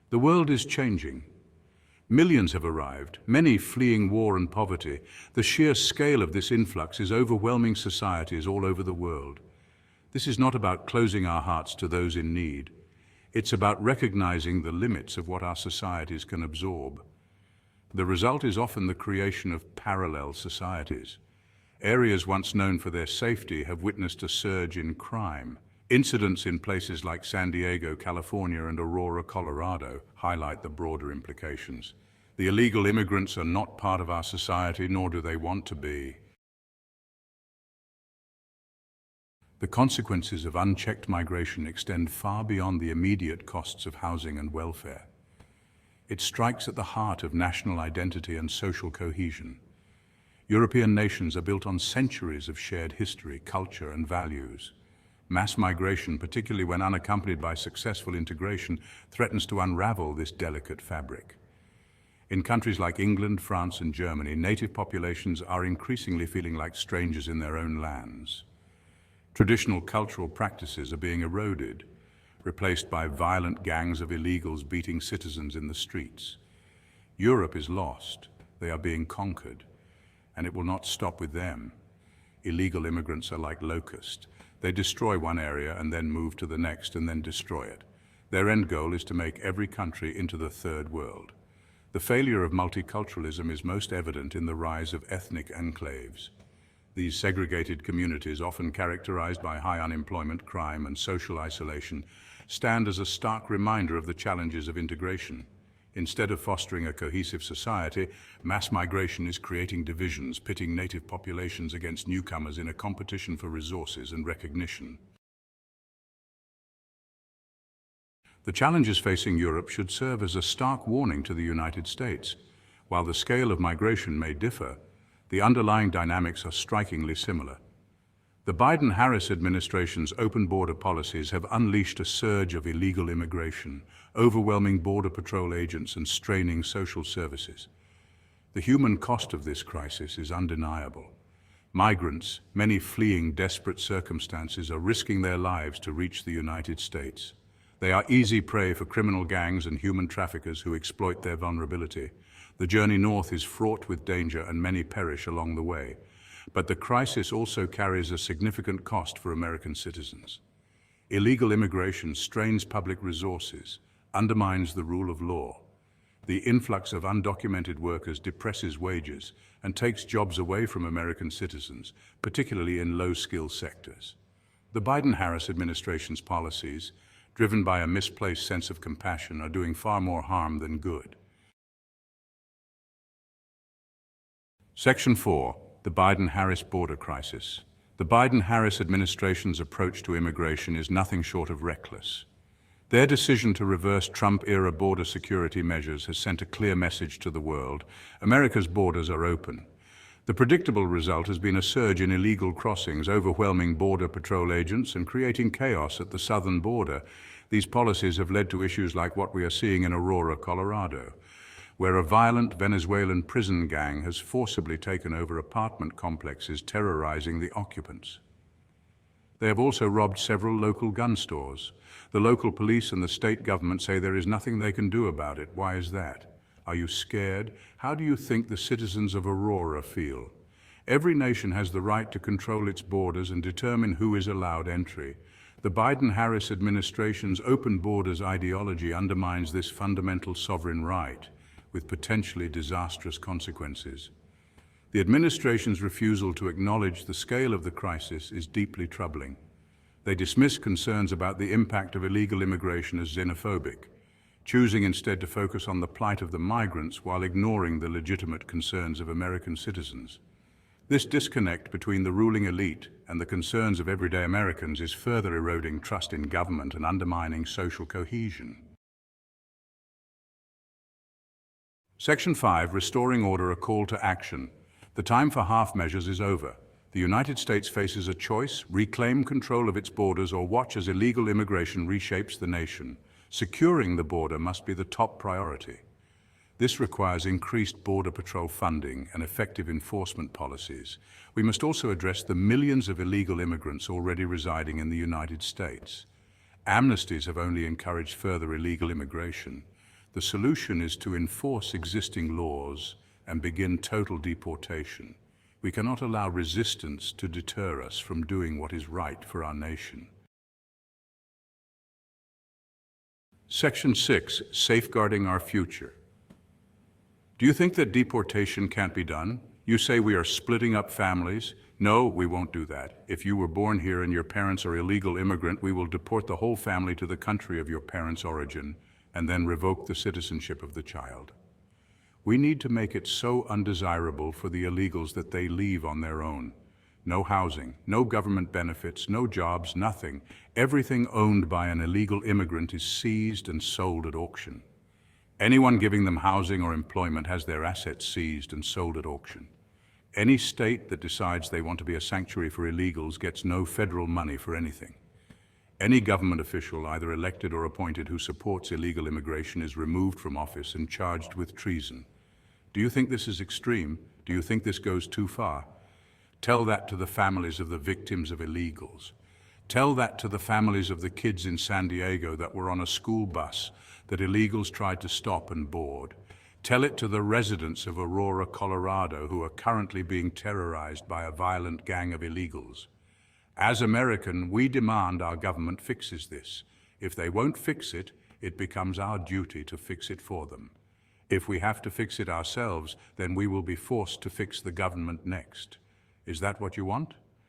The world is changing. Millions have arrived, many fleeing war and poverty. The sheer scale of this influx is overwhelming societies all over the world. This is not about closing our hearts to those in need. It's about recognizing the limits of what our societies can absorb. The result is often the creation of parallel societies. Areas once known for their safety have witnessed a surge in crime. Incidents in places like San Diego, California, and Aurora, Colorado highlight the broader implications. The illegal immigrants are not part of our society, nor do they want to be. The consequences of unchecked migration extend far beyond the immediate costs of housing and welfare. It strikes at the heart of national identity and social cohesion. European nations are built on centuries of shared history, culture, and values. Mass migration, particularly when unaccompanied by successful integration, threatens to unravel this delicate fabric. In countries like England, France, and Germany, native populations are increasingly feeling like strangers in their own lands. Traditional cultural practices are being eroded, replaced by violent gangs of illegals beating citizens in the streets. Europe is lost. They are being conquered, and it will not stop with them. Illegal immigrants are like locusts. They destroy one area and then move to the next and then destroy it. Their end goal is to make every country into the third world. The failure of multiculturalism is most evident in the rise of ethnic enclaves. These segregated communities, often characterized by high unemployment, crime, and social isolation, stand as a stark reminder of the challenges of integration. Instead of fostering a cohesive society, mass migration is creating divisions, pitting native populations against newcomers in a competition for resources and recognition. The challenges facing Europe should serve as a stark warning to the United States. While the scale of migration may differ, the underlying dynamics are strikingly similar. The Biden-Harris administration's open border policies have unleashed a surge of illegal immigration, overwhelming border patrol agents and straining social services. The human cost of this crisis is undeniable. Migrants, many fleeing desperate circumstances, are risking their lives to reach the United States. They are easy prey for criminal gangs and human traffickers who exploit their vulnerability. The journey north is fraught with danger and many perish along the way. But the crisis also carries a significant cost for American citizens. Illegal immigration strains public resources, undermines the rule of law. The influx of undocumented workers depresses wages and takes jobs away from American citizens, particularly in low-skill sectors. The Biden-Harris administration's policies, driven by a misplaced sense of compassion, are doing far more harm than good. Section 4. The Biden-Harris border crisis. The Biden-Harris administration's approach to immigration is nothing short of reckless. Their decision to reverse Trump-era border security measures has sent a clear message to the world. America's borders are open. The predictable result has been a surge in illegal crossings, overwhelming border patrol agents and creating chaos at the southern border. These policies have led to issues like what we are seeing in Aurora, Colorado, where a violent Venezuelan prison gang has forcibly taken over apartment complexes, terrorizing the occupants. They have also robbed several local gun stores. The local police and the state government say there is nothing they can do about it. Why is that? Are you scared? How do you think the citizens of Aurora feel? Every nation has the right to control its borders and determine who is allowed entry. The Biden-Harris administration's open borders ideology undermines this fundamental sovereign right, with potentially disastrous consequences. The administration's refusal to acknowledge the scale of the crisis is deeply troubling. They dismiss concerns about the impact of illegal immigration as xenophobic, choosing instead to focus on the plight of the migrants while ignoring the legitimate concerns of American citizens. This disconnect between the ruling elite and the concerns of everyday Americans is further eroding trust in government and undermining social cohesion. Section 5, Restoring Order, a call to action. The time for half measures is over. The United States faces a choice: reclaim control of its borders or watch as illegal immigration reshapes the nation. Securing the border must be the top priority. This requires increased Border Patrol funding and effective enforcement policies. We must also address the millions of illegal immigrants already residing in the United States. Amnesties have only encouraged further illegal immigration. The solution is to enforce existing laws and begin total deportation. We cannot allow resistance to deter us from doing what is right for our nation. Section 6, safeguarding our future. Do you think that deportation can't be done? You say we are splitting up families. No, we won't do that. If you were born here and your parents are illegal immigrant, we will deport the whole family to the country of your parents' origin and then revoke the citizenship of the child. We need to make it so undesirable for the illegals that they leave on their own. No housing, no government benefits, no jobs, nothing. Everything owned by an illegal immigrant is seized and sold at auction. Anyone giving them housing or employment has their assets seized and sold at auction. Any state that decides they want to be a sanctuary for illegals gets no federal money for anything. Any government official, either elected or appointed, who supports illegal immigration is removed from office and charged with treason. Do you think this is extreme? Do you think this goes too far? Tell that to the families of the victims of illegals. Tell that to the families of the kids in San Diego that were on a school bus that illegals tried to stop and board. Tell it to the residents of Aurora, Colorado, who are currently being terrorized by a violent gang of illegals. As American, we demand our government fixes this. If they won't fix it, it becomes our duty to fix it for them. If we have to fix it ourselves, then we will be forced to fix the government next. Is that what you want?